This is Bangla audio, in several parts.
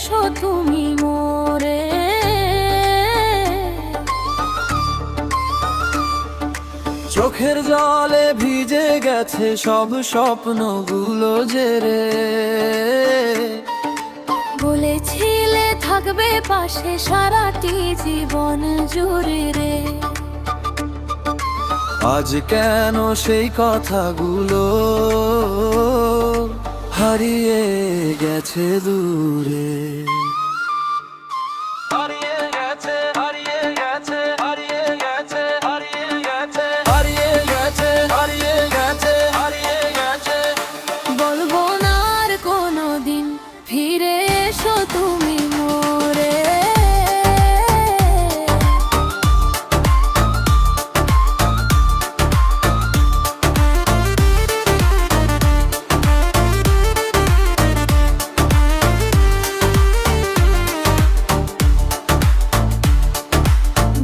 এসো তুমি মোরে। চোখের জলে ভিজে গেছে সব স্বপ্নগুলো যে রে, বলেছিলে থাকবে পাশে সারাটি জীবন জুড়ে রে। আজ কেন সেই কথাগুলো হারিয়ে গেছে দূরে। হারিয়ে গেছে, হারিয়ে গেছে, হারিয়ে গেছে, হারিয়ে গেছে, হারিয়ে গেছে, হারিয়ে গেছে, হারিয়ে গেছে। বলবো না আর কোনোদিন ফিরে এসো তুমি মোরে।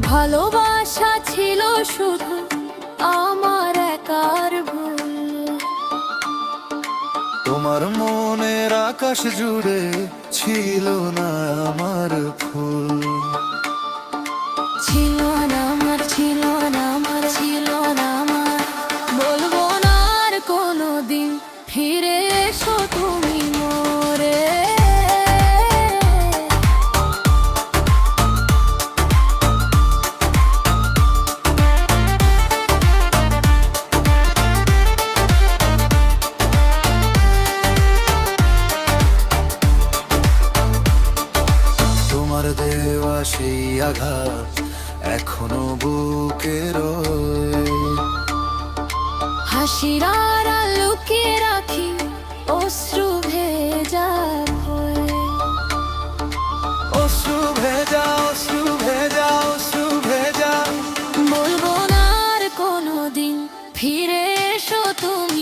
ভালোবাসা ছিল শুধু আমার একার ভুল, তোমার মনের আকাশ জুড়ে ছিল না আমার ফুল। ছিল না আমার, ছিল না আমার, ছিল না আমার। বলবো না আর কোনোদিন ফিরে এসো তুমি মোরে। তোমার দেওয়া সেই আঘাত এখনো বুকে রয়ে। হাসির আড়াল লুকিয়ে রাখি অশ্রু ভেজা হয়ে। অশ্রু ভেজা, অশ্রু ভেজা, অশ্রু ভেজা। বলবো না আর কোনোদিন ফিরে এসো তুমি